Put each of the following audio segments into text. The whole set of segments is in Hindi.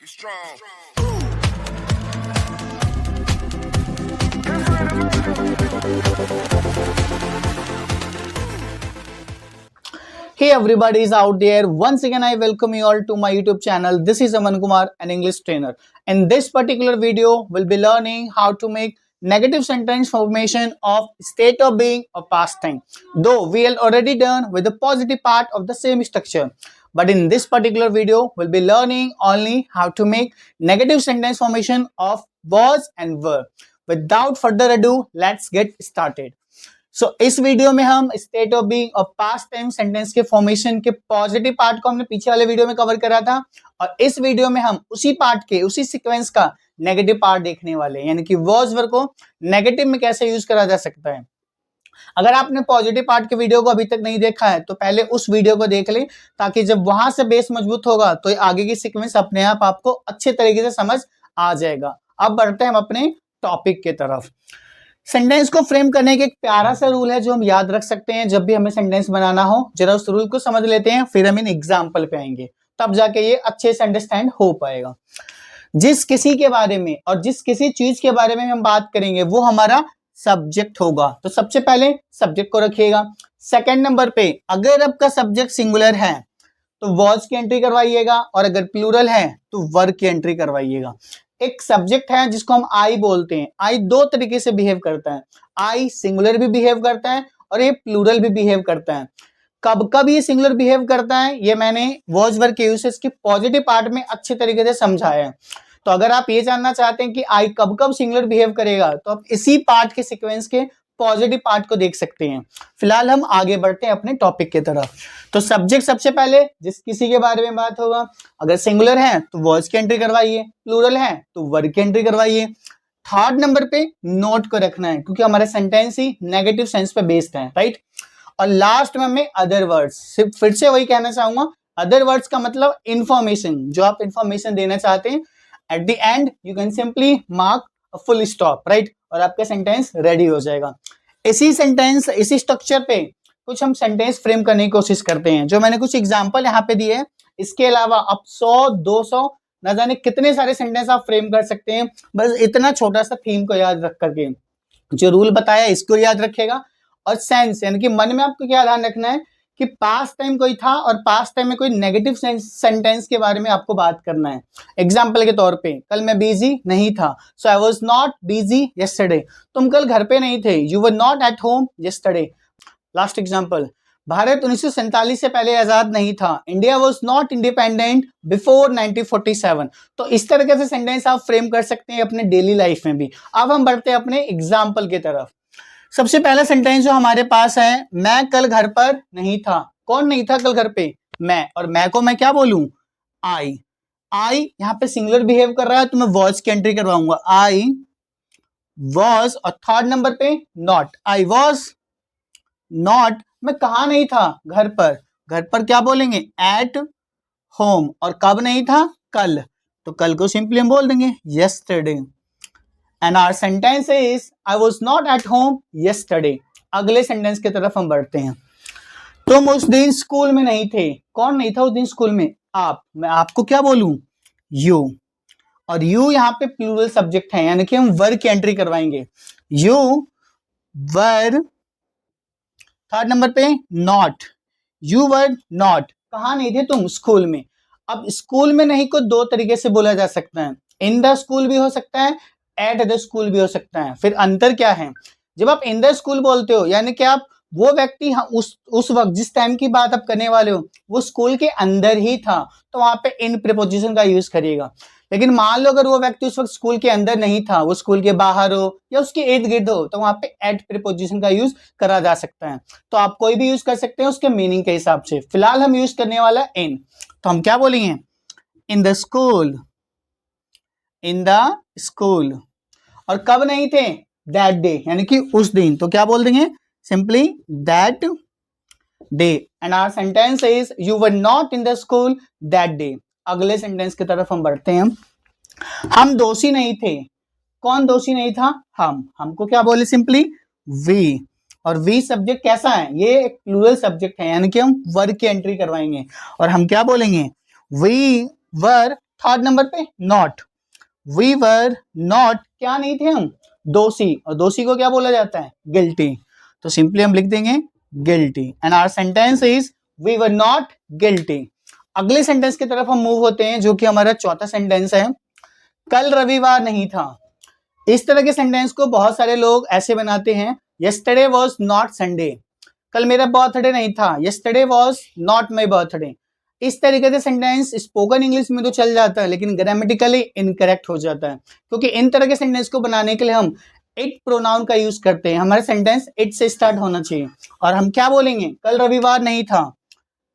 strong. Hey everybody is out there. Once again I welcome you all to my YouTube channel. This is Aman Kumar, an English trainer. In this particular video, we'll be learning how to make negative sentence formation of state of being or past time. Though we are already done with the positive part of the same structure. But in this particular video, we'll be learning only how to make negative sentence formation of was and were. Without further ado, let's get started. इस वीडियो में हम स्टेट ऑफ बीइंग और पास्ट टाइम सेंटेंस के फॉर्मेशन के पॉजिटिव पार्ट को हमने पीछे वाले वीडियो में कवर करा था और इस वीडियो में हम उसी पार्ट के उसी सीक्वेंस का नेगेटिव पार्ट देखने वाले हैं, यानी कि वॉज वर्ब को नेगेटिव में कैसे यूज करा जा सकता है। अगर आपने पॉजिटिव पार्ट के वीडियो को अभी तक नहीं देखा है तो पहले उस वीडियो को देख ले, ताकि जब वहां से बेस मजबूत होगा तो आगे की सीक्वेंस अपने आप आपको अच्छे तरीके से समझ आ जाएगा। अब बढ़ते हैं हम अपने टॉपिक के तरफ। सेंटेंस को फ्रेम करने के एक प्यारा सा रूल है जो हम याद रख सकते हैं जब भी हमें सेंटेंस बनाना हो। जरा उस रूल को समझ लेते हैं, फिर हम इन एग्जाम्पल पे आएंगे, तब जाके ये अच्छे से अंडरस्टैंड हो पाएगा। जिस किसी के बारे में और जिस किसी चीज के बारे में हम बात करेंगे वो हमारा सब्जेक्ट होगा। तो सबसे पहले सब्जेक्ट को रखिएगा। सेकंड नंबर पे अगर आपका सब्जेक्ट सिंगुलर है तो वॉज की एंट्री करवाइएगा और अगर प्लूरल है तो वर की एंट्री करवाइएगा। एक सब्जेक्ट है जिसको हम आई बोलते हैं। आई दो तरीके से बिहेव करता है। आई सिंगुलर भी बिहेव करता है और ये प्लूरल भी बिहेव करता है। कब कब ये सिंगुलर बिहेव करता है ये मैंने वॉज वर्ब के यूसेज के पॉजिटिव पार्ट में अच्छे तरीके से समझाया है। तो अगर आप ये जानना चाहते हैं कि आई कब कब सिंगुलर बिहेव करेगा तो आप इसी पार्ट के सीक्वेंस के पॉजिटिव पार्ट को देख सकते हैं। फिलहाल हम आगे बढ़ते हैं अपने टॉपिक की तरफ। तो सब्जेक्ट सबसे पहले जिस किसी के बारे में बात होगा, अगर सिंगुलर है तो वॉज की एंट्री करवाइए, प्लूरल है तो वर की एंट्री करवाइए। थर्ड नंबर पे नोट को रखना है क्योंकि हमारा सेंटेंस ही नेगेटिव सेंस पे बेस्ड है, राइट। और लास्ट में हमें अदर वर्ड्स, फिर से वही कहना चाहूंगा, अदर वर्ड्स का मतलब इंफॉर्मेशन, जो आप इंफॉर्मेशन देना चाहते हैं। At the end you can simply mark full stop, right, और आपका सेंटेंस रेडी हो जाएगा। इसी सेंटेंस इसी स्ट्रक्चर पे कुछ हम सेंटेंस फ्रेम करने की कोशिश करते हैं, जो मैंने कुछ एग्जांपल यहाँ पे दिए हैं। इसके अलावा आप 100, 200 न जाने कितने सारे सेंटेंस आप फ्रेम कर सकते हैं। बस इतना छोटा सा थीम को याद रख करके जो रूल बताया इसको याद रखेगा। और सेंस यानी कि मन में आपको क्या ध्यान रखना है कि पास्ट टाइम कोई था और पास्ट टाइम में कोई नेगेटिव सेंटेंस के बारे में आपको बात करना है। एग्जाम्पल के तौर पे कल मैं बिजी नहीं था, so I was not busy yesterday. तुम कल घर पे नहीं थे, you were not at home yesterday. Last example, Bharat 1947 से पहले आजाद नहीं था, India was not independent before 1947। तो इस तरीके से सेंटेंस आप फ्रेम कर सकते हैं अपने डेली लाइफ में भी। अब हम बढ़ते हैं अपने एग्जाम्पल की तरफ। सबसे पहला सेंटेंस जो हमारे पास है, मैं कल घर पर नहीं था। कौन नहीं था कल घर पे? मैं। और मैं को मैं क्या बोलूं? आई। आई यहां पे सिंगुलर बिहेव कर रहा है तो मैं वॉज की एंट्री करवाऊंगा, आई वॉज। और थर्ड नंबर पे नॉट, आई वॉज नॉट। मैं कहा नहीं था? घर पर। घर पर क्या बोलेंगे? At home. और कब नहीं था? कल। तो कल को सिंपली हम बोल देंगे yesterday. And our sentence is I was not at home yesterday. अगले सेंटेंस की तरफ हम बढ़ते हैं। तुम उस दिन स्कूल में नहीं थे। कौन नहीं था उस दिन स्कूल में? आप। मैं आपको क्या बोलूं? यू। और यू यहाँ पे प्लूरल सब्जेक्ट है, यानी कि हम वर की एंट्री करवाएंगे। You were. थर्ड नंबर पे नॉट, यू वर नॉट। कहाँ नहीं थे तुम? स्कूल में। अब स्कूल में नहीं को दो तरीके से बोला जा सकता है, इन द स्कूल भी हो सकता है, एट द स्कूल भी हो सकता है। फिर अंतर क्या है? जब आप इन द स्कूल बोलते हो यानी कि आप वो व्यक्ति उस वक्त जिस टाइम की बात आप करने वाले हो वो स्कूल के अंदर ही था, तो वहां पे इन प्रीपोजिशन का यूज करिएगा। लेकिन मान लो अगर वो व्यक्ति उस वक्त स्कूल के अंदर नहीं था, वो स्कूल के बाहर हो या उसके इर्द गिर्द हो, तो वहां पे एट प्रीपोजिशन का यूज करा जा सकता है। तो आप कोई भी यूज कर सकते हैं उसके मीनिंग के हिसाब से। फिलहाल हम यूज करने वाला इन, तो हम क्या बोलेंगे? इन the school, in the school. और कब नहीं थे? दैट डे, यानी कि उस दिन। तो क्या बोल देंगे? Simply that day. And our sentence is you were not in the school that day. अगले सेंटेंस की तरफ हम बढ़ते हैं। हम दोषी नहीं थे। कौन दोषी नहीं था? हम। हमको क्या बोले? Simply we. और वी सब्जेक्ट कैसा है? ये एक प्लूरल सब्जेक्ट है, यानी कि हम वर की एंट्री करवाएंगे और हम क्या बोलेंगे? We were. थर्ड नंबर पे नॉट, वी वर नॉट, क्या नहीं थे हम, दोषी, और दोषी को क्या बोला जाता है, गिल्टी, तो सिंपली हम लिख देंगे guilty and our sentence is we were not guilty. अगले सेंटेंस की तरफ हम मूव होते हैं जो कि हमारा चौथा सेंटेंस है, कल रविवार नहीं था। इस तरह के सेंटेंस को बहुत सारे लोग ऐसे बनाते हैं, यस्टरडे वाज नॉट संडे, कल मेरा बर्थडे नहीं था, yesterday was not my birthday. इस तरीके से सेंटेंस स्पोकन इंग्लिश में तो चल जाता है लेकिन ग्रामेटिकली इनकरेक्ट हो जाता है, क्योंकि इन तरह के सेंटेंस को बनाने के लिए हम इट प्रोनाउन का यूज करते हैं। हमारा सेंटेंस इट से स्टार्ट होना चाहिए और हम क्या बोलेंगे, कल रविवार नहीं था,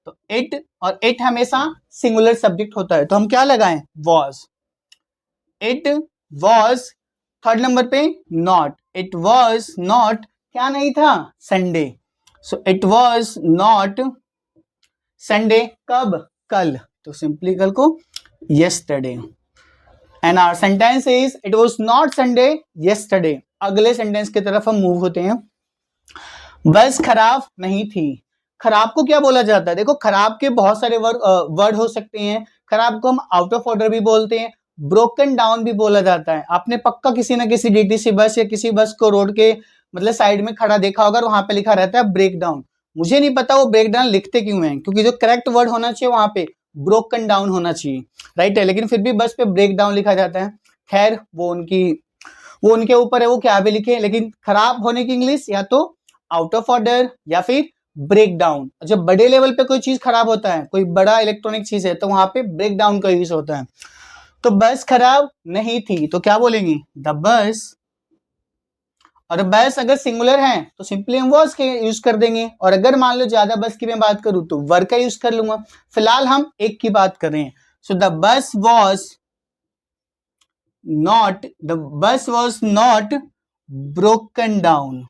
तो इट, और इट हमेशा सिंगुलर सब्जेक्ट होता है तो हम क्या लगाएं, was, it was. Third number पे नॉट, इट वॉज नॉट, क्या नहीं था, Sunday, so it was not Sunday, कब, कल, तो सिंपली कल को yesterday and our sentence is it was not Sunday yesterday। अगले सेंटेंस की तरफ हम मूव होते हैं, बस खराब नहीं थी। खराब को क्या बोला जाता है, देखो खराब के बहुत सारे वर्ड हो सकते हैं, खराब को हम आउट ऑफ ऑर्डर भी बोलते हैं, ब्रोकन डाउन भी बोला जाता है। आपने पक्का किसी ना किसी डीटीसी बस या किसी बस को रोड के मतलब साइड में खड़ा देखा होगा, वहां पे लिखा रहता है ब्रेक डाउन। मुझे नहीं पता वो ब्रेक डाउन लिखते क्यों हैं, क्योंकि जो करेक्ट वर्ड होना चाहिए वहां पे ब्रोकन डाउन होना चाहिए, राइट है, लेकिन फिर भी बस पे ब्रेक डाउन लिखा जाता है। खैर वो उनके ऊपर है वो क्या भी लिखे, लेकिन खराब होने की इंग्लिश या तो आउट ऑफ ऑर्डर या फिर ब्रेक डाउन। जब बड़े लेवल पे कोई चीज खराब होता है, कोई बड़ा इलेक्ट्रॉनिक चीज है, तो वहां पे ब्रेक डाउन का यूज होता है। तो बस खराब नहीं थी तो क्या बोलेंगे, द बस, और बस अगर सिंगुलर है तो सिंपली हम वॉज के यूज कर देंगे, और अगर मान लो ज्यादा बस की मैं बात करूं तो वर का यूज कर लूंगा। फिलहाल हम एक की बात कर रहे हैं, so the bus was not broken down.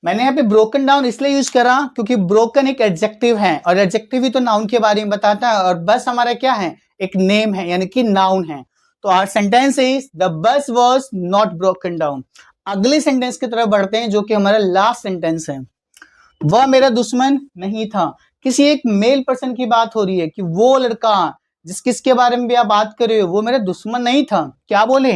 मैंने यहाँ पे ब्रोकन डाउन इसलिए यूज करा क्योंकि ब्रोकन एक एडजेक्टिव है, और एडजेक्टिव ही तो नाउन के बारे में बताता है, और बस हमारा क्या है, एक नेम है, यानी कि नाउन है। तो our sentence is the bus was not broken down. अगले सेंटेंस की तरफ बढ़ते हैं जो कि हमारा लास्ट सेंटेंस है, वह मेरा दुश्मन नहीं था। किसी एक मेल पर्सन की बात हो रही है कि वो लड़का किसके बारे में भी आप बात कर रहे हो, वो मेरा दुश्मन नहीं था, क्या बोले।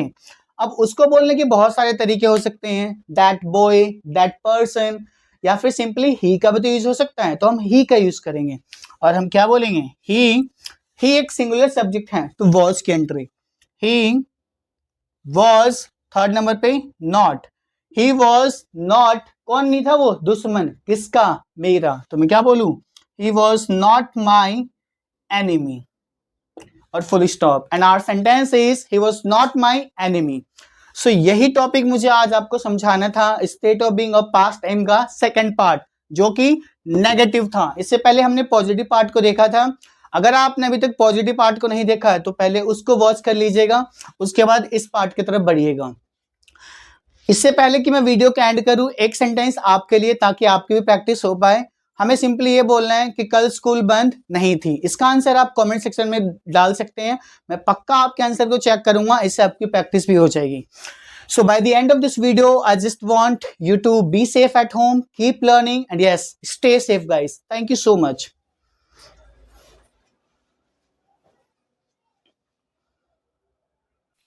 अब उसको बोलने के बहुत सारे तरीके हो सकते हैं, दैट बॉय, दैट पर्सन, या फिर सिंपली ही का भी तो यूज हो सकता है, तो हम ही का यूज करेंगे और हम क्या बोलेंगे, ही एक सिंगुलर सब्जेक्ट है तो वॉज की entry, he was. Third number पे नॉट, ही वॉज नॉट, कौन नहीं था वो, दुश्मन, किसका, मेरा, तो मैं क्या बोलूं, he was not my enemy, और full stop, and our sentence is he was not my enemy. So यही टॉपिक मुझे आज आपको समझाना था, state of being of past time का सेकंड पार्ट, जो कि नेगेटिव था। इससे पहले हमने पॉजिटिव पार्ट को देखा था। अगर आपने अभी तक पॉजिटिव पार्ट को नहीं देखा है तो पहले उसको वॉच कर लीजिएगा, उसके बाद इस पार्ट की तरफ बढ़िएगा। इससे पहले कि मैं वीडियो का एंड करूं, एक सेंटेंस आपके लिए, ताकि आपकी भी प्रैक्टिस हो पाए। हमें सिंपली ये बोलना है कि कल स्कूल बंद नहीं थी। इसका आंसर आप कमेंट सेक्शन में डाल सकते हैं, मैं पक्का आपके आंसर को चेक करूंगा, इससे आपकी प्रैक्टिस भी हो जाएगी। So by the end of this video, I just want you to be safe at home, keep learning, and yes, stay safe guys. Thank you so much.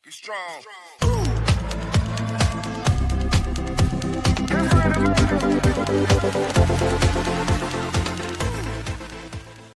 Be strong.